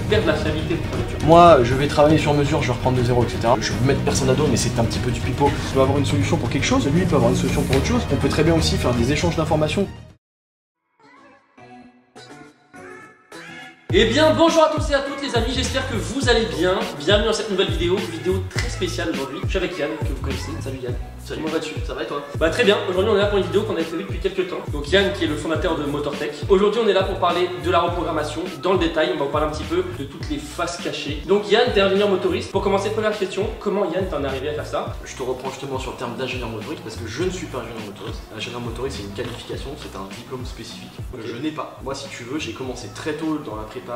perdre la fiabilité de ta voiture. Moi, je vais travailler sur mesure, je vais reprendre de zéro, etc. Je vais mettre personne à dos, mais c'est un petit peu du pipeau. Je dois avoir une solution pour quelque chose, lui il peut avoir une solution pour autre chose. On peut très bien aussi faire des échanges d'informations. Eh bien bonjour à tous et à toutes les amis, j'espère que vous allez bien. Bienvenue dans cette nouvelle vidéo très spéciale aujourd'hui. Je suis avec Yann, que vous connaissez. Salut Yann. Salut. Comment vas-tu? Ça va et toi? Bah très bien, aujourd'hui on est là pour une vidéo qu'on avait prévue depuis quelques temps. Donc Yann qui est le fondateur de MotorTech. Aujourd'hui on est là pour parler de la reprogrammation dans le détail, on va vous parler un petit peu de toutes les faces cachées. Donc Yann, t'es ingénieur motoriste. Pour commencer, première question, comment Yann t'en es arrivé à faire ça? Je te reprends justement sur le terme d'ingénieur motoriste parce que je ne suis pas ingénieur motoriste. Ingénieur motoriste c'est une qualification, c'est un diplôme spécifique que je n'ai pas. Moi si tu veux, j'ai commencé très tôt dans la prépa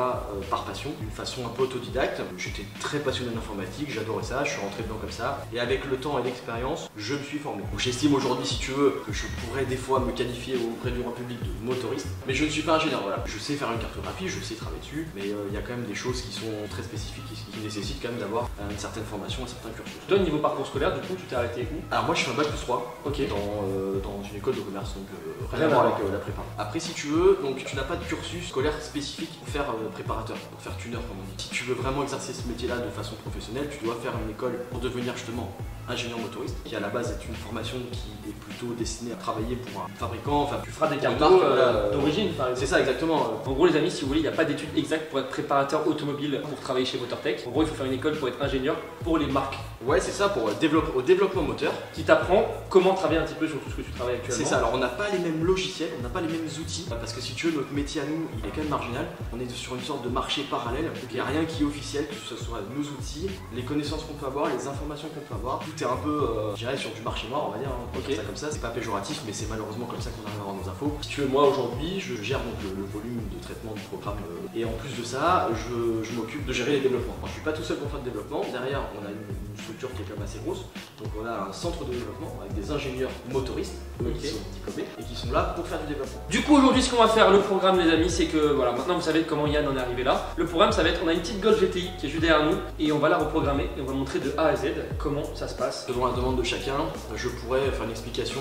par passion, d'une façon un peu autodidacte. J'étais très passionné d'informatique, j'adorais ça, je suis rentré dedans comme ça. Et avec le temps et l'expérience, je me suis formé. J'estime aujourd'hui, si tu veux, que je pourrais des fois me qualifier auprès du grand public de motoriste, mais je ne suis pas ingénieur, voilà. Je sais faire une cartographie, je sais travailler dessus, mais il y a quand même des choses qui sont très spécifiques, qui nécessitent quand même d'avoir une certaine formation, un certain cursus. Toi, niveau parcours scolaire, du coup, tu t'es arrêté où? Alors moi, je suis un bac plus 3 dans une école de commerce, donc rien à voir avec la prépa. Après, si tu veux, donc tu n'as pas de cursus scolaire spécifique pour faire préparateur, pour faire tuner, comme on dit. Si tu veux vraiment exercer ce métier-là de façon professionnelle, tu dois faire une école pour devenir justement ingénieur motoriste, qui à la base est une formation qui est plutôt destinée à travailler pour un fabricant. Enfin, tu feras des cartes d'origine, par exemple. C'est ça, exactement. En gros, les amis, si vous voulez, il n'y a pas d'études exactes pour être préparateur automobile pour travailler chez MotorTech. En gros, il faut faire une école pour être ingénieur pour les marques. Ouais, c'est ça, pour au développement moteur. Qui t'apprend comment travailler un petit peu sur tout ce que tu travailles actuellement. C'est ça, alors on n'a pas les mêmes logiciels, on n'a pas les mêmes outils, parce que si tu veux, notre métier à nous, il est quand même marginal. On est sur une sorte de marché parallèle, donc il n'y a rien qui est officiel, que ce soit nos outils, les connaissances qu'on peut avoir, les informations qu'on peut avoir. Tout est un peu, je dirais, sur du marché noir, on va dire. Ok. Ça comme ça, c'est pas péjoratif, mais c'est malheureusement comme ça qu'on arrive à avoir nos infos. Si tu veux, moi aujourd'hui, je gère donc le volume de traitement du programme, et en plus de ça, je m'occupe de gérer les développements. Moi, je suis pas tout seul pour faire le développement. Derrière, on a une structure qui est quand même assez grosse. Donc on a un centre de développement avec des ingénieurs motoristes qui sont diplômés et qui sont là pour faire du développement. Du coup aujourd'hui ce qu'on va faire, le programme les amis, c'est que voilà, maintenant vous savez comment Yann en est arrivé là. Le programme ça va être, on a une petite Golf GTI qui est juste derrière nous et on va la reprogrammer et on va montrer de A à Z comment ça se passe. Selon la demande de chacun, je pourrais faire une explication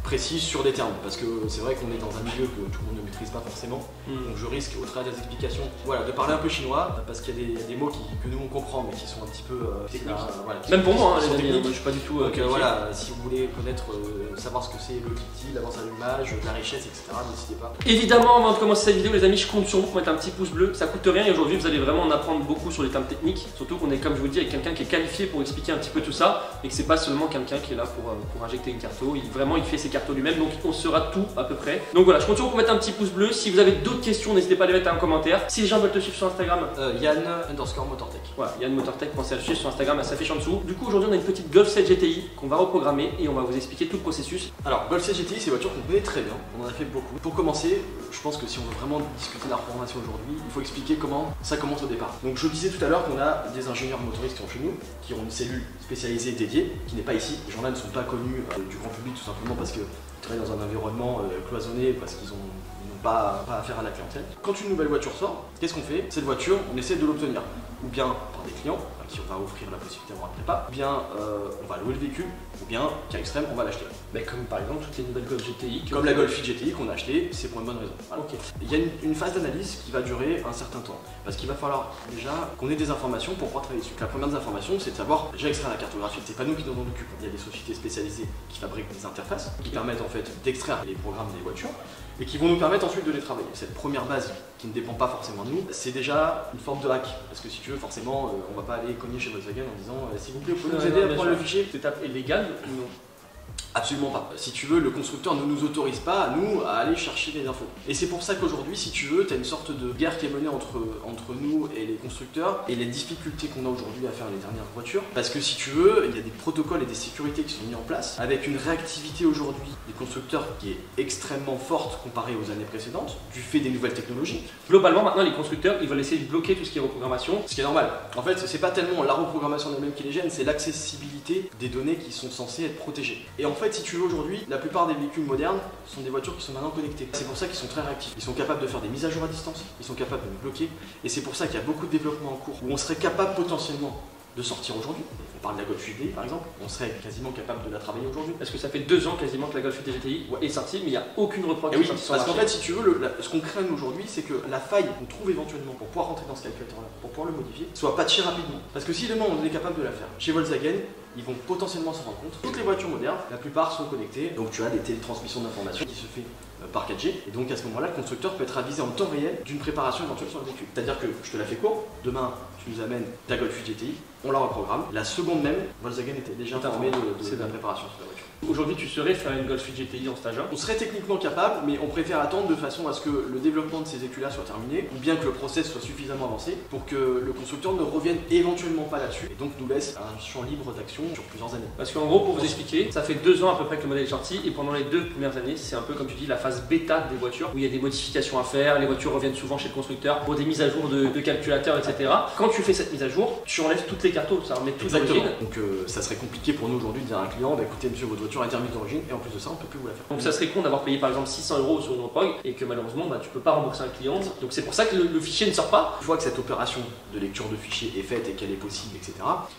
précise sur des termes parce que c'est vrai qu'on est dans un milieu que tout le monde ne maîtrise pas forcément. Donc je risque au travers des explications de parler un peu chinois parce qu'il y a des mots que nous on comprend mais qui sont un petit peu techniques. Même pour moi, les amis, je suis pas du tout. Donc voilà, si vous voulez connaître, savoir ce que c'est le cliquetis, l'avance à l'allumage, la richesse, etc., n'hésitez pas. Évidemment, avant de commencer cette vidéo, les amis, je compte sur vous pour mettre un petit pouce bleu, ça coûte rien et aujourd'hui vous allez vraiment en apprendre beaucoup sur les termes techniques. Surtout qu'on est, comme je vous dis, avec quelqu'un qui est qualifié pour expliquer un petit peu tout ça et que c'est pas seulement quelqu'un qui est là pour injecter une carto, il fait ses cartos lui-même, donc on saura tout à peu près. Donc voilà, je compte sur vous pour mettre un petit pouce bleu. Si vous avez d'autres questions, n'hésitez pas à les mettre en commentaire. Si les gens veulent te suivre sur Instagram, Yann_MotorTech. Voilà, Yann_MotorTech, pensez à le suivre sur Instagram, ça s'affiche en dessous. Du coup, aujourd'hui, on a une petite Golf 7 GTI qu'on va reprogrammer et on va vous expliquer tout le processus. Alors, Golf 7 GTI, c'est une voiture qu'on connaît très bien, on en a fait beaucoup. Pour commencer, je pense que si on veut vraiment discuter de la reprogrammation aujourd'hui, il faut expliquer comment ça commence au départ. Donc, je disais tout à l'heure qu'on a des ingénieurs motoristes qui sont chez nous, qui ont une cellule spécialisée dédiée, qui n'est pas ici. Les gens-là ne sont pas connus du grand public tout simplement parce qu'ils travaillent dans un environnement cloisonné, parce qu'ils n'ont pas affaire à la clientèle. Quand une nouvelle voiture sort, qu'est-ce qu'on fait? Cette voiture, on essaie de l'obtenir, ou bien par des clients, à qui on va offrir la possibilité d'avoir un prépa, ou bien on va louer le véhicule, ou bien, cas extrême, on va l'acheter. Mais comme par exemple toutes les nouvelles Golf GTI. Comme la Golf GTI qu'on a acheté, c'est pour une bonne raison. Voilà. Okay. Il y a une phase d'analyse qui va durer un certain temps, parce qu'il va falloir déjà qu'on ait des informations pour pouvoir travailler dessus. La première des informations, c'est de savoir déjà extraire la cartographie. C'est pas nous qui nous en occupons. Il y a des sociétés spécialisées qui fabriquent des interfaces, qui permettent en fait d'extraire les programmes des voitures, et qui vont nous permettre ensuite de les travailler. Cette première base, qui ne dépend pas forcément de nous, c'est déjà une forme de hack. Parce que si tu veux, forcément, on va pas aller cogner chez Volkswagen en disant s'il vous plaît, vous pouvez nous aider à prendre le fichier. C'est illégal ou non? Absolument pas. Si tu veux, le constructeur ne nous autorise pas, nous, à aller chercher les infos. Et c'est pour ça qu'aujourd'hui, si tu veux, tu as une sorte de guerre qui est menée entre nous et les constructeurs et les difficultés qu'on a aujourd'hui à faire les dernières voitures. Parce que si tu veux, il y a des protocoles et des sécurités qui sont mis en place avec une réactivité aujourd'hui des constructeurs qui est extrêmement forte comparée aux années précédentes, du fait des nouvelles technologies. Globalement, maintenant, les constructeurs, ils veulent essayer de bloquer tout ce qui est reprogrammation. Ce qui est normal. En fait, c'est pas tellement la reprogrammation elle-même qui les gêne, c'est l'accessibilité des données qui sont censées être protégées. Et en fait, si tu veux, aujourd'hui, la plupart des véhicules modernes sont des voitures qui sont maintenant connectées. C'est pour ça qu'ils sont très réactifs. Ils sont capables de faire des mises à jour à distance, ils sont capables de nous bloquer. Et c'est pour ça qu'il y a beaucoup de développement en cours où on serait capable potentiellement de sortir aujourd'hui. On parle de la Golf 8 GTI par exemple, on serait quasiment capable de la travailler aujourd'hui. Parce que ça fait 2 ans quasiment que la Golf 8 GTI est sortie, mais il n'y a aucune reprog qui est sortie sur le parce qu'en marché. fait, si tu veux, ce qu'on craint aujourd'hui, c'est que la faille qu'on trouve éventuellement pour pouvoir rentrer dans ce calculateur-là, pour pouvoir le modifier, soit patchée rapidement. Parce que si demain on est capable de la faire chez Volkswagen, ils vont potentiellement s'en rendre compte. Toutes les voitures modernes, la plupart sont connectées, donc tu as des télétransmissions d'informations qui se fait par 4G, et donc à ce moment-là, le constructeur peut être avisé en temps réel d'une préparation éventuelle sur le véhicule. C'est-à-dire que je te la fais court, demain tu nous amènes ta Golf 8 GTI, on la reprogramme. La seconde même, Volkswagen était déjà informé de la préparation sur la voiture. Aujourd'hui, tu saurais faire une Golf 8 GTI en stage 1? On serait techniquement capable, mais on préfère attendre de façon à ce que le développement de ces véhicules-là soit terminé, ou bien que le process soit suffisamment avancé pour que le constructeur ne revienne éventuellement pas là-dessus, et donc nous laisse un champ libre d'action sur plusieurs années. Parce qu'en gros, pour vous expliquer, ça fait 2 ans à peu près que le modèle est sorti, et pendant les 2 premières années, c'est un peu comme tu dis la phase bêta des voitures, où il y a des modifications à faire, les voitures reviennent souvent chez le constructeur pour des mises à jour de calculateurs, etc. Quand tu fais cette mise à jour, tu enlèves toutes les cartes, ça remet tout d'origine. Donc ça serait compliqué pour nous aujourd'hui de dire à un client, bah, écoutez monsieur, votre voiture est terminée d'origine, et en plus de ça, on peut plus vous la faire. Donc ça serait con d'avoir payé par exemple 600 € sur une reprog, et que malheureusement, tu peux pas rembourser un client. Donc c'est pour ça que le fichier ne sort pas. Une fois que cette opération de lecture de fichier est faite et qu'elle est possible, etc.,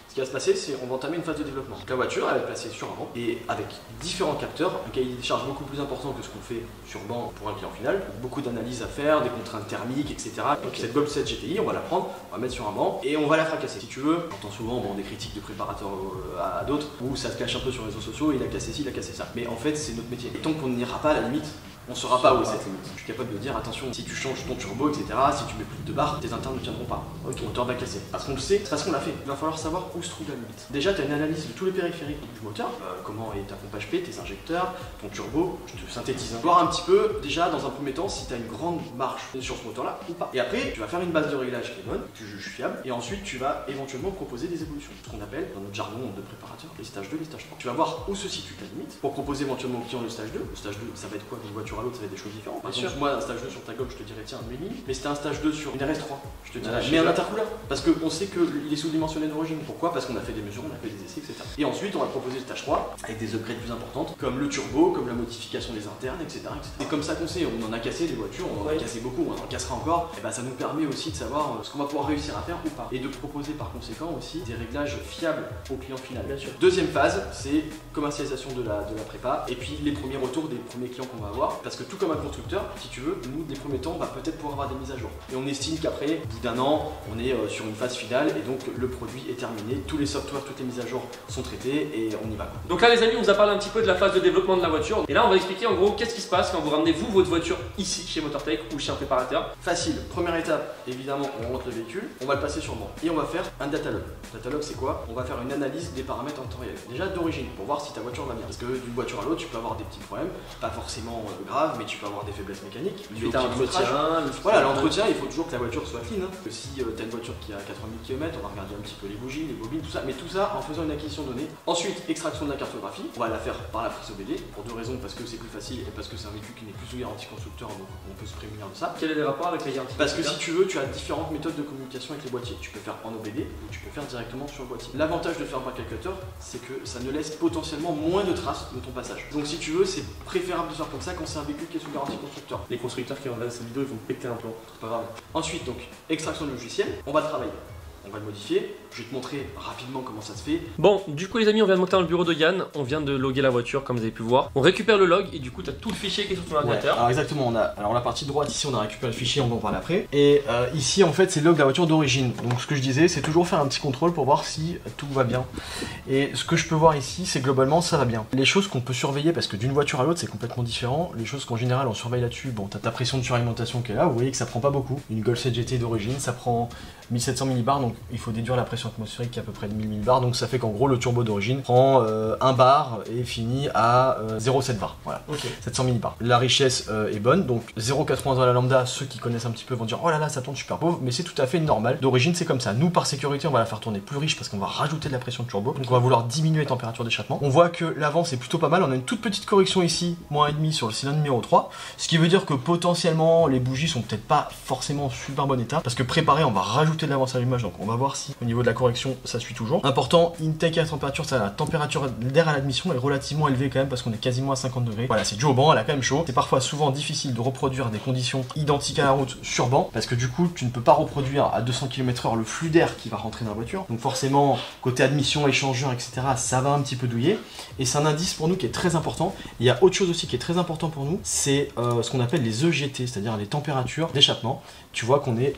ce qui va se passer, c'est qu'on va entamer une phase de développement. Donc la voiture, elle va être placée sur un banc, et avec différents capteurs, un cahier des charges beaucoup plus important que ce qu'on fait sur banc pour un client final, beaucoup d'analyses à faire, des contraintes thermiques, etc. Donc cette Golf 7 GTI, on va la prendre, on va mettre sur un banc, et on va la fracasser. Si tu veux, j'entends souvent des critiques de préparateurs à d'autres, où ça se cache un peu sur les réseaux sociaux, il a cassé ci, il a cassé ça. Mais en fait, c'est notre métier. Et tant qu'on n'ira pas à la limite, on ne saura pas où est cette limite. Je suis capable de dire attention, si tu changes ton turbo, etc., si tu mets plus de barres, tes internes ne tiendront pas. Ton moteur va casser. Parce qu'on le sait, c'est parce qu'on l'a fait. Il va falloir savoir où se trouve la limite. Déjà, tu as une analyse de tous les périphériques du moteur, comment est ta pompe HP, tes injecteurs, ton turbo, je te synthétise. Voir un petit peu, déjà, dans un premier temps, si tu as une grande marge sur ce moteur-là ou pas. Et après, tu vas faire une base de réglage qui est bonne, que tu juges fiable, et ensuite, tu vas éventuellement proposer des évolutions. Ce qu'on appelle, dans notre jargon de préparateur, les stages 2, les stages 3. Tu vas voir où se situe ta limite pour proposer éventuellement au client le stage 2. Le stage 2, ça va être quoi d'une voiture à l'autre, ça va être des choses différentes. Par exemple, moi, un stage 2 sur ta Golf, je te dirais tiens, mets-mini, mais c'était un stage 2 sur une RS3, je te dirais mets un intercooler. Parce qu'on sait qu'il est sous-dimensionné d'origine. Pourquoi? Parce qu'on a fait des mesures, on a fait des essais, etc. Et ensuite, on va proposer le stage 3 avec des upgrades plus importantes, comme le turbo, comme la modification des internes, etc. C'est comme ça qu'on sait, on en a cassé des voitures, on en a cassé beaucoup, on en cassera encore, et ben ça nous permet aussi de savoir ce qu'on va pouvoir réussir à faire ou pas. Et de proposer par conséquent aussi des réglages fiables au client final. Bien sûr. Deuxième phase, c'est commercialisation de la prépa, et puis les premiers retours des premiers clients qu'on va avoir, parce que tout comme un constructeur, si tu veux, nous, des premiers temps, on va peut-être pouvoir avoir des mises à jour. Et on estime qu'après, au bout d'un an, on est sur une phase finale, et donc le produit est terminé, tous les softwares, toutes les mises à jour sont traitées, et on y va. Donc là les amis, on vous a parlé un petit peu de la phase de développement de la voiture, et là on va expliquer en gros qu'est-ce qui se passe quand vous ramenez votre voiture ici chez MotorTech ou chez un préparateur. Facile. Première étape, évidemment, on rentre le véhicule, on va le passer sur le banc, et on va faire un datalog. Datalog, c'est quoi? On va faire une analyse des paramètres en temps réel. Déjà d'origine, pour voir si ta voiture va bien. Parce que d'une voiture à l'autre, tu peux avoir des petits problèmes, pas forcément graves, mais tu peux avoir des faiblesses mécaniques. Tu as l'entretien. Voilà, l'entretien, il faut toujours que la voiture soit clean. Que si tu as une voiture qui a 80 000 km, on va regarder un petit peu les bougies, les bobines, tout ça. Mais tout ça en faisant une acquisition de données. Ensuite, extraction de la cartographie. On va la faire par la prise OBD pour deux raisons, parce que c'est plus facile et parce que c'est un véhicule qui n'est plus sous garantie constructeur, donc on peut se prémunir de ça. Quel est le rapport avec la garantie? Parce que si tu veux, tu as différentes méthodes de communication avec les boîtiers. Tu peux faire en OBD ou tu peux faire directement sur le boîtier. L'avantage de faire par calculateur, c'est que ça ne laisse potentiellement moins de traces de ton passage. Donc si tu veux, c'est préférable de faire comme ça quand c'est un véhicule qui est sous garantie constructeur. Les constructeurs qui regardent cette vidéo, ils vont péter un plomb. C'est pas grave. Ensuite, donc, extraction de logiciel, on va le travailler. On va le modifier, je vais te montrer rapidement comment ça se fait. Bon, du coup les amis, on vient de monter dans le bureau de Yann, on vient de loguer la voiture comme vous avez pu voir. On récupère le log et du coup tu as tout le fichier qui est sur ton ordinateur. Alors exactement, alors la partie droite ici on a récupéré le fichier, on va en parler après. Et ici en fait c'est le log de la voiture d'origine. Donc ce que je disais, c'est toujours faire un petit contrôle pour voir si tout va bien. Et ce que je peux voir ici, c'est globalement ça va bien. Les choses qu'on peut surveiller, parce que d'une voiture à l'autre c'est complètement différent, les choses qu'en général on surveille là-dessus, bon t'as ta pression de suralimentation qui est là, vous voyez que ça prend pas beaucoup. Une Golf 7 GT d'origine, ça prend 1700 millibars, donc il faut déduire la pression atmosphérique qui est à peu près de 1000 millibars, donc ça fait qu'en gros le turbo d'origine prend 1 bar et finit à 0,7 bar, voilà, 700 millibars. La richesse est bonne, donc 0,80 à la lambda, ceux qui connaissent un petit peu vont dire oh là là ça tourne super pauvre, mais c'est tout à fait normal, d'origine c'est comme ça. Nous par sécurité on va la faire tourner plus riche parce qu'on va rajouter de la pression de turbo, donc on va vouloir diminuer la température d'échappement. On voit que l'avant c'est plutôt pas mal, on a une toute petite correction ici, -1,5 sur le cylindre numéro 3, ce qui veut dire que potentiellement les bougies sont peut-être pas forcément en super bon état, parce que préparé on va rajouter de l'avance à l'allumage, donc on va voir si au niveau de la correction ça suit toujours. Important, intake à température, ça, la température d'air à l'admission est relativement élevée quand même parce qu'on est quasiment à 50 degrés. Voilà, c'est dû au banc, elle a quand même chaud. C'est parfois souvent difficile de reproduire des conditions identiques à la route sur banc parce que du coup tu ne peux pas reproduire à 200 km/h le flux d'air qui va rentrer dans la voiture. Donc forcément, côté admission, échangeur, etc., ça va un petit peu douiller. Et c'est un indice pour nous qui est très important. Il y a autre chose aussi qui est très important pour nous, c'est ce qu'on appelle les EGT, c'est-à-dire les températures d'échappement. Tu vois qu'on est,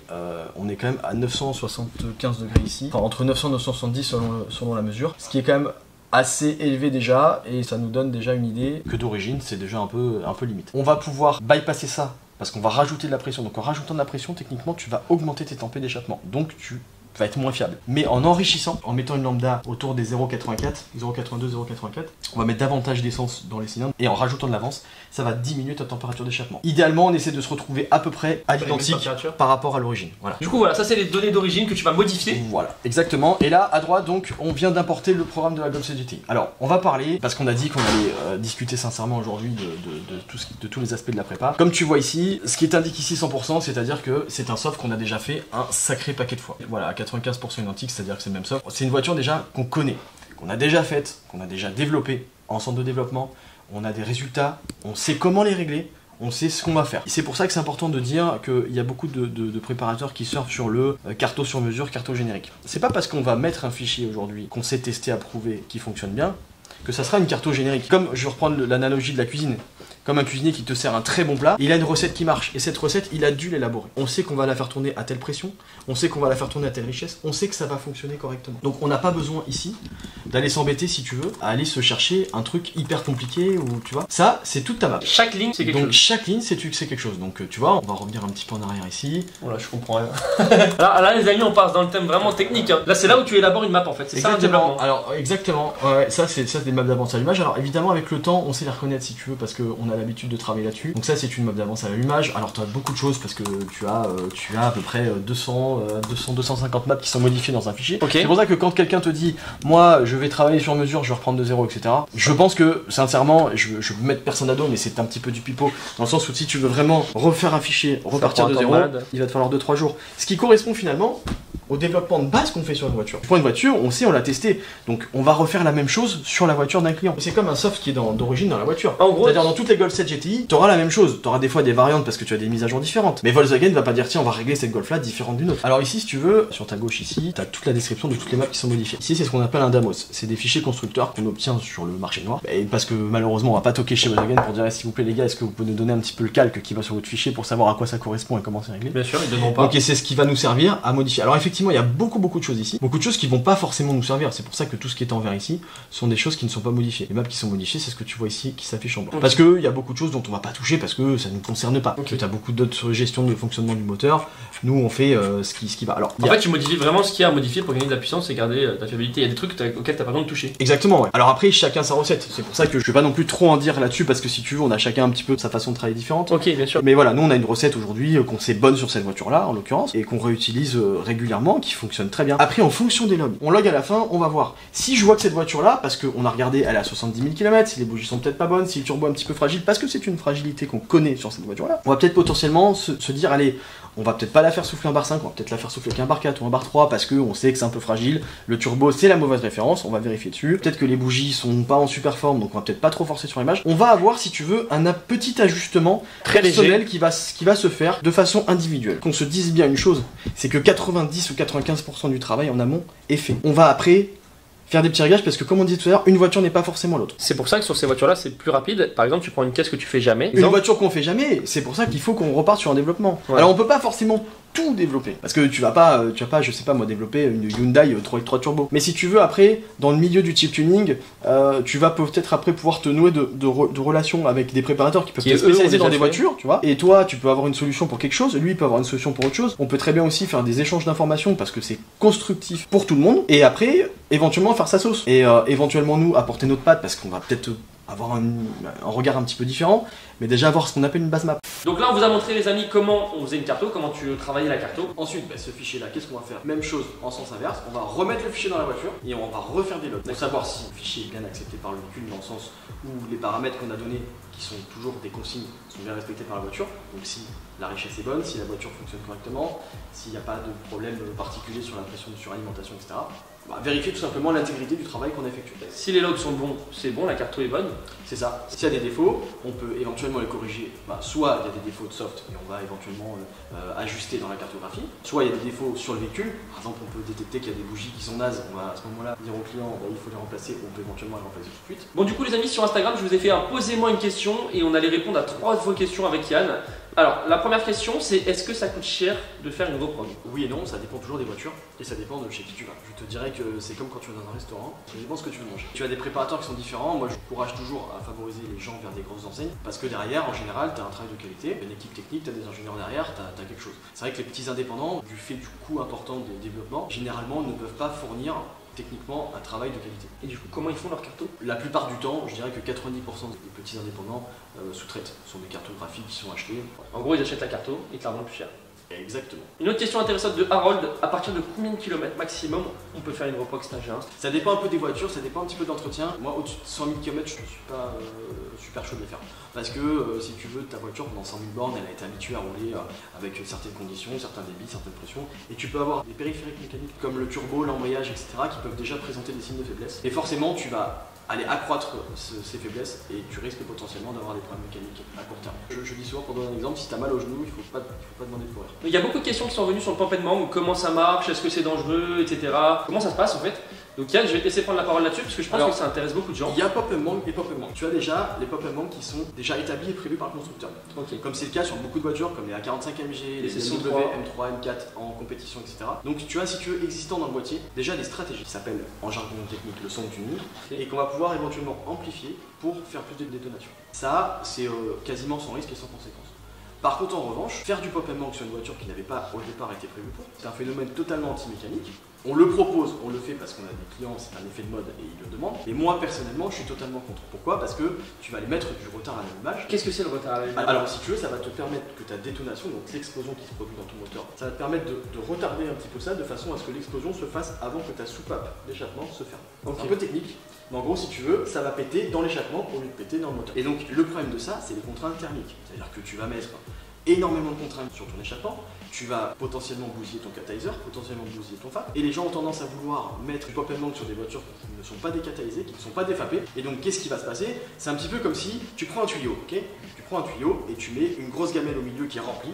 on est quand même à 975 degrés ici, enfin entre 900 et 970 selon la mesure, ce qui est quand même assez élevé déjà, et ça nous donne déjà une idée que d'origine c'est déjà un peu limite. On va pouvoir bypasser ça parce qu'on va rajouter de la pression. Donc en rajoutant de la pression, techniquement tu vas augmenter tes tempêtes d'échappement, donc tu va être moins fiable. Mais en enrichissant, en mettant une lambda autour des 0,84, 0,82, 0,84, on va mettre davantage d'essence dans les cylindres, et en rajoutant de l'avance, ça va diminuer ta température d'échappement. Idéalement, on essaie de se retrouver à peu près à l'identique par rapport à l'origine. Voilà. Du coup, voilà, ça c'est les données d'origine que tu vas modifier. Voilà, exactement. Et là, à droite, donc, on vient d'importer le programme de la Golf GTI. Alors, on va parler, parce qu'on a dit qu'on allait discuter sincèrement aujourd'hui de tous les aspects de la prépa. Comme tu vois ici, ce qui est indiqué ici 100%, c'est-à-dire que c'est un soft qu'on a déjà fait un sacré paquet de fois. Voilà, à 95% identique, c'est-à-dire que c'est le même soft. C'est une voiture déjà qu'on connaît, qu'on a déjà faite, qu'on a déjà développée en centre de développement. On a des résultats, on sait comment les régler, on sait ce qu'on va faire. C'est pour ça que c'est important de dire qu'il y a beaucoup de préparateurs qui surfent sur le carto sur mesure, carto générique. C'est pas parce qu'on va mettre un fichier aujourd'hui qu'on sait tester, approuver, qui fonctionne bien, que ça sera une carto générique. Comme je vais reprendre l'analogie de la cuisine. Comme un cuisinier qui te sert un très bon plat, il a une recette qui marche, et cette recette, il a dû l'élaborer. On sait qu'on va la faire tourner à telle pression, on sait qu'on va la faire tourner à telle richesse, on sait que ça va fonctionner correctement. Donc on n'a pas besoin ici d'aller s'embêter, si tu veux, à aller se chercher un truc hyper compliqué, ou tu vois. Ça, c'est toute ta map. Chaque ligne, c'est quelque chose. Donc chaque ligne, c'est quelque chose. Donc tu vois, on va revenir un petit peu en arrière ici. Voilà, je comprends rien. là, les amis, on passe dans le thème vraiment technique. Hein. Là, c'est là où tu élabores une map en fait. C'est ça un développement. Alors exactement, ouais, ça c'est des maps d'avance à l'image. Alors évidemment, avec le temps, on sait les reconnaître si tu veux, parce qu'on a l'habitude de travailler là-dessus. Donc ça c'est une map d'avance à l'allumage. Alors tu as beaucoup de choses parce que tu as à peu près 250 maps qui sont modifiées dans un fichier. Okay. C'est pour ça que quand quelqu'un te dit moi je vais travailler sur mesure, je vais reprendre de zéro, etc. Je pense que sincèrement, je veux mettre personne à dos, mais c'est un petit peu du pipeau dans le sens où si tu veux vraiment refaire un fichier, repartir de zéro, il va te falloir 2-3 jours. Ce qui correspond finalement au développement de base qu'on fait sur une voiture. Pour une voiture, on sait, on l'a testé, donc on va refaire la même chose sur la voiture d'un client. C'est comme un soft qui est d'origine dans la voiture. En gros, c'est-à-dire dans toutes les Golf 7 GTI, tu auras la même chose. Tu auras des fois des variantes parce que tu as des mises à jour différentes. Mais Volkswagen va pas dire tiens, on va régler cette Golf là différente d'une autre. Alors ici, si tu veux, sur ta gauche ici, tu as toute la description de toutes les maps qui sont modifiées. Ici, c'est ce qu'on appelle un DAMOS. C'est des fichiers constructeurs qu'on obtient sur le marché noir. Et parce que malheureusement, on va pas toquer chez Volkswagen pour dire s'il vous plaît les gars, est-ce que vous pouvez nous donner un petit peu le calque qui va sur votre fichier pour savoir à quoi ça correspond et comment c'est réglé. Bien sûr, ils donneront pas. Ok, c'est ce qui va nous servir à modifier. Alors effectivement, il y a beaucoup de choses ici, beaucoup de choses qui vont pas forcément nous servir. C'est pour ça que tout ce qui est en vert ici sont des choses qui ne sont pas modifiées. Les maps qui sont modifiées, c'est ce que tu vois ici qui s'affiche en blanc. Parce que il y a beaucoup de choses dont on va pas toucher parce que ça ne nous concerne pas. Tu as beaucoup d'autres gestions de fonctionnement du moteur. Nous, on fait ce qui va. Alors, en fait, tu modifies vraiment ce qu'il y a à modifier pour gagner de la puissance et garder ta fiabilité. Il y a des trucs auxquels t'as pas besoin de toucher. Exactement. Ouais. Alors après, chacun sa recette. C'est pour ça que je vais pas non plus trop en dire là-dessus parce que si tu veux, on a chacun un petit peu sa façon de travailler différente. Ok, bien sûr. Mais voilà, nous on a une recette aujourd'hui qu'on sait bonne sur cette voiture-là, en l'occurrence, et qu'on réutilise régulièrement, qui fonctionne très bien. Après, en fonction des logs, on log à la fin, on va voir. Si je vois que cette voiture-là, parce qu'on a regardé, elle est à 70 000 km, si les bougies sont peut-être pas bonnes, si le turbo est un petit peu fragile, parce que c'est une fragilité qu'on connaît sur cette voiture-là, on va peut-être potentiellement se dire, allez, on va peut-être pas la faire souffler en barre 5, on va peut-être la faire souffler qu'un barre 4 ou un barre 3 parce qu'on sait que c'est un peu fragile. Le turbo c'est la mauvaise référence, on va vérifier dessus. Peut-être que les bougies sont pas en super forme, donc on va peut-être pas trop forcer sur l'image. On va avoir, si tu veux, un petit ajustement très personnel qui va se faire de façon individuelle. Qu'on se dise bien une chose, c'est que 90 ou 95% du travail en amont est fait. On va après faire des petits réglages parce que comme on disait tout à l'heure, une voiture n'est pas forcément l'autre. C'est pour ça que sur ces voitures là c'est plus rapide. Par exemple, tu prends une caisse que tu fais jamais. Une voiture qu'on fait jamais, c'est pour ça qu'il faut qu'on reparte sur un développement. Ouais. Alors on peut pas forcément tout développer parce que tu vas pas, je sais pas moi, développer une Hyundai 3 turbo. Mais si tu veux après, dans le milieu du chip tuning, tu vas peut-être après pouvoir te nouer de relations avec des préparateurs qui peuvent te spécialiser dans des voitures, tu vois. Et toi, tu peux avoir une solution pour quelque chose, lui il peut avoir une solution pour autre chose. On peut très bien aussi faire des échanges d'informations parce que c'est constructif pour tout le monde. Et après, éventuellement faire sa sauce. Et éventuellement nous apporter notre patte parce qu'on va peut-être avoir un regard un petit peu différent, mais déjà avoir ce qu'on appelle une base map. Donc là on vous a montré les amis comment on faisait une carto, comment tu travaillais la carto. Ensuite, ce fichier là, qu'est-ce qu'on va faire? Même chose en sens inverse, on va remettre le fichier dans la voiture et on va refaire des logs pour savoir si le fichier est bien accepté par le véhicule, dans le sens où les paramètres qu'on a donnés, qui sont toujours des consignes, sont bien respectés par la voiture. Donc si la richesse est bonne, si la voiture fonctionne correctement, s'il n'y a pas de problème particulier sur la pression de suralimentation, etc. Vérifier tout simplement l'intégrité du travail qu'on a effectué. Si les logs sont bons, c'est bon, la carto est bonne. C'est ça. S'il y a des défauts, on peut éventuellement les corriger. Soit il y a des défauts de soft et on va éventuellement ajuster dans la cartographie. Soit il y a des défauts sur le véhicule. Par exemple, on peut détecter qu'il y a des bougies qui sont nazes. On va à ce moment-là dire au client il faut les remplacer. On peut éventuellement les remplacer tout de suite. Bon, du coup les amis, sur Instagram, je vous ai fait un posez-moi une question et on allait répondre à 3 de vos questions avec Yann. Alors, la première question, c'est est-ce que ça coûte cher de faire une reprog? Oui et non, ça dépend toujours des voitures et ça dépend de chez qui tu vas. Je te dirais que c'est comme quand tu vas dans un restaurant, ça dépend ce que tu veux manger. Tu as des préparateurs qui sont différents. Moi, je encourage toujours à favoriser les gens vers des grosses enseignes parce que derrière, en général, tu as un travail de qualité, une équipe technique, tu as des ingénieurs derrière, tu as quelque chose. C'est vrai que les petits indépendants, du fait du coût important des développements, généralement ne peuvent pas fournir techniquement un travail de qualité. Et du coup, comment ils font leur carto? La plupart du temps, je dirais que 90% des petits indépendants sous-traitent. Ce sont des cartographies qui sont achetées. En gros, ils achètent la carto et ils te la vendent plus cher. Exactement. Une autre question intéressante de Harold, à partir de combien de kilomètres maximum on peut faire une reprog stage 1? Ça dépend un peu des voitures, ça dépend un petit peu d'entretien. Moi, au-dessus de 100 000 km, je ne suis pas super chaud de les faire. Parce que si tu veux, ta voiture pendant 100 000 bornes, elle a été habituée à rouler avec certaines conditions, certains débits, certaines pressions. Et tu peux avoir des périphériques mécaniques comme le turbo, l'embrayage, etc. qui peuvent déjà présenter des signes de faiblesse. Et forcément, tu vas aller accroître ces faiblesses et tu risques potentiellement d'avoir des problèmes mécaniques à court terme. Je dis souvent, pour donner un exemple, si tu as mal au genou, il ne faut pas demander de courir. Il y a beaucoup de questions qui sont venues sur le pump and mangle, comment ça marche, est-ce que c'est dangereux, etc. Comment ça se passe en fait? Donc Yann, je vais te laisser prendre la parole là-dessus parce que je pense que ça intéresse beaucoup de gens. Il y a pump and mangle et pump and mangle. Tu as déjà les pump and mangle qui sont déjà établis et prévus par le constructeur. Okay. Comme c'est le cas sur beaucoup de voitures comme les A45 MG, les BMW, M3, M4 en compétition, etc. Donc tu as, si tu veux, existant dans le boîtier, déjà des stratégies qui s'appellent en jargon technique le sound tuning et qu'on va pouvoir éventuellement amplifier pour faire plus de détonation. Ça, c'est quasiment sans risque et sans conséquence. Par contre, en revanche, faire du pop and mangle sur une voiture qui n'avait pas au départ été prévu pour, c'est un phénomène totalement anti-mécanique. On le propose, on le fait parce qu'on a des clients, c'est un effet de mode et ils le demandent. Mais moi, personnellement, je suis totalement contre. Pourquoi? Parce que tu vas aller mettre du retard à l'allumage. Qu'est-ce que c'est le retard à l'allumage? Alors, si tu veux, ça va te permettre que ta détonation, donc l'explosion qui se produit dans ton moteur, ça va te permettre de retarder un petit peu ça de façon à ce que l'explosion se fasse avant que ta soupape d'échappement se ferme. Okay. C'est un peu technique. Mais en gros, si tu veux, ça va péter dans l'échappement au lieu de péter dans le moteur. Et donc, le problème de ça, c'est les contraintes thermiques. C'est-à-dire que tu vas mettre énormément de contraintes sur ton échappement, tu vas potentiellement bousiller ton catalyseur, potentiellement bousiller ton FAP, et les gens ont tendance à vouloir mettre du pop and mangle sur des voitures qui ne sont pas décatalysées, qui ne sont pas défapées, et donc qu'est-ce qui va se passer? C'est un petit peu comme si tu prends un tuyau, ok? Tu prends un tuyau et tu mets une grosse gamelle au milieu qui est remplie,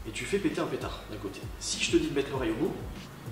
et tu fais péter un pétard d'un côté. Si je te dis de mettre l'oreille au bout,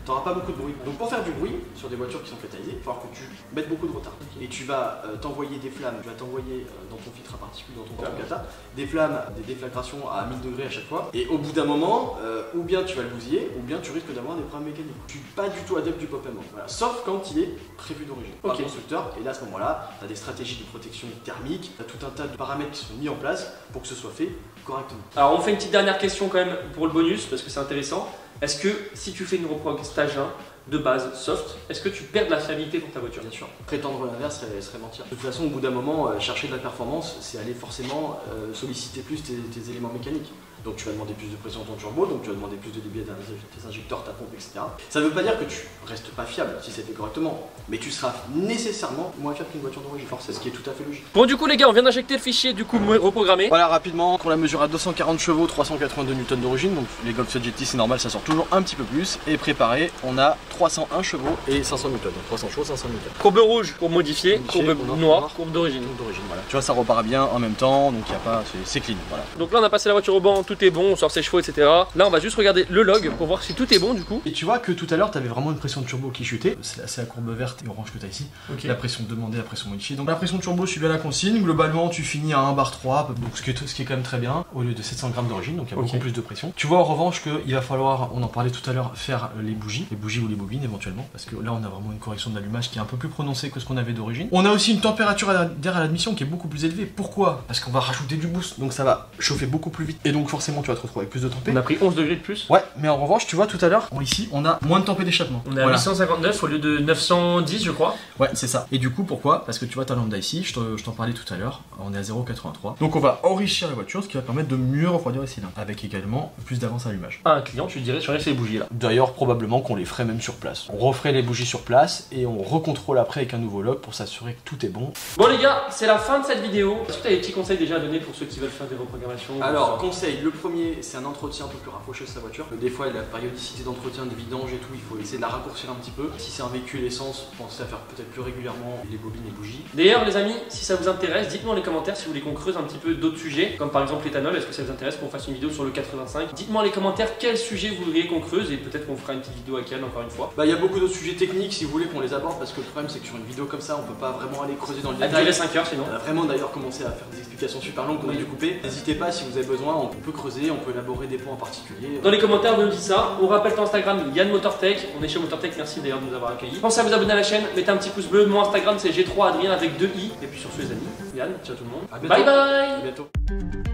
tu n'auras pas beaucoup de bruit. Donc pour faire du bruit sur des voitures qui sont catalysées, il va falloir que tu mettes beaucoup de retard. Et tu vas t'envoyer des flammes, tu vas t'envoyer dans ton filtre à particules, dans ton cata, des flammes, des déflagrations à 1000 degrés à chaque fois. Et au bout d'un moment, ou bien tu vas le bousiller, ou bien tu risques d'avoir des problèmes mécaniques. Je suis pas du tout adepte du pop and mangle. Voilà. Sauf quand il est prévu d'origine par le constructeur. Et là, à ce moment-là, tu as des stratégies de protection thermique, tu as tout un tas de paramètres qui sont mis en place pour que ce soit fait correctement. Alors on fait une petite dernière question quand même pour le bonus, parce que c'est intéressant. Est-ce que si tu fais une reprog stage 1 de base soft, est-ce que tu perds de la fiabilité pour ta voiture? Bien sûr. Prétendre l'inverse serait mentir. De toute façon, au bout d'un moment, chercher de la performance, c'est aller forcément solliciter plus tes éléments mécaniques. Donc tu vas demander plus de pression dans ton turbo, donc tu vas demander plus de débit à tes injecteurs, ta pompe, etc. Ça ne veut pas dire que tu restes pas fiable si c'est fait correctement, mais tu seras nécessairement moins fiable qu'une voiture d'origine. C'est ce qui est tout à fait logique. Bon, du coup les gars, on vient d'injecter le fichier du coup reprogrammé. Voilà, rapidement, pour la mesure à 240 chevaux, 382 Newton d'origine, donc les Golf GT c'est normal, ça sort toujours un petit peu plus. Et préparé, on a 301 chevaux et 500 Newton, donc 300 chevaux, 500 Newton. Courbe rouge pour modifier, courbe noire, courbe d'origine. Voilà. Tu vois, ça repart bien en même temps, donc il n'y a pas, c'est clean. Voilà. Donc là on a passé la voiture au banc, tout est bon, on sort ses chevaux, etc. Là on va juste regarder le log pour voir si tout est bon du coup. Et tu vois que tout à l'heure tu avais vraiment une pression de turbo qui chutait, c'est la courbe verte et orange que tu as ici. Okay. La pression demandée, la pression modifiée. Donc la pression de turbo suit bien la consigne, globalement tu finis à 1 bar 3, donc ce qui est quand même très bien, au lieu de 700 grammes d'origine, donc il y a beaucoup plus de pression. Tu vois en revanche qu'il va falloir, on en parlait tout à l'heure, faire les bougies ou les bobines éventuellement, parce que là on a vraiment une correction d'allumage qui est un peu plus prononcée que ce qu'on avait d'origine. On a aussi une température d'air à l'admission qui est beaucoup plus élevée. Pourquoi? Parce qu'on va rajouter du boost, donc ça va chauffer beaucoup plus vite, et donc forcément tu vas te retrouver avec plus de tempé. On a pris 11 degrés de plus. Ouais, mais en revanche, tu vois tout à l'heure, ici on a moins de tempé d'échappement. On est à 859 au lieu de 910, je crois. Ouais, c'est ça. Et du coup, pourquoi? Parce que tu vois ta lambda ici, je t'en parlais tout à l'heure, on est à 0,83. Donc on va enrichir la voiture, ce qui va permettre de mieux refroidir les cylindres, avec également plus d'avance à allumage. À un client, tu dirais sur ces bougies là. D'ailleurs, probablement qu'on les ferait même sur place. On referait les bougies sur place et on recontrôle après avec un nouveau log pour s'assurer que tout est bon. Bon les gars, c'est la fin de cette vidéo. Est-ce que tu as des petits conseils déjà à donner pour ceux qui veulent faire des reprogrammations? Alors, conseil, le premier, c'est un entretien un peu plus rapproché de sa voiture. Des fois, la périodicité d'entretien, de vidange et tout, il faut essayer de la raccourcir un petit peu. Si c'est un véhicule essence, pensez à faire peut-être plus régulièrement les bobines et bougies. D'ailleurs les amis, si ça vous intéresse, dites-moi dans les commentaires si vous voulez qu'on creuse un petit peu d'autres sujets, comme par exemple l'éthanol, est-ce que ça vous intéresse qu'on fasse une vidéo sur le 85? Dites-moi dans les commentaires quel sujet vous voudriez qu'on creuse et peut-être qu'on fera une petite vidéo avec elle encore une fois. Bah, il y a beaucoup d'autres sujets techniques si vous voulez qu'on les aborde, parce que le problème c'est que sur une vidéo comme ça, on peut pas vraiment aller creuser dans le À détail. durer 5 heures sinon. On a vraiment d'ailleurs commencé à faire des explications super longues qu'on a dû couper. N'hésitez pas si vous avez besoin, on peut creuser, on peut élaborer des points en particulier. Dans les commentaires, vous nous dites ça. On rappelle ton Instagram, Yann Motortech. On est chez Motortech, merci d'ailleurs de nous avoir accueillis. Pensez à vous abonner à la chaîne, mettez un petit pouce bleu. Mon Instagram c'est G3Adrien avec 2 i. Et puis sur ce les amis, Yann, ciao tout le monde. À bientôt. Bye bye. À bientôt.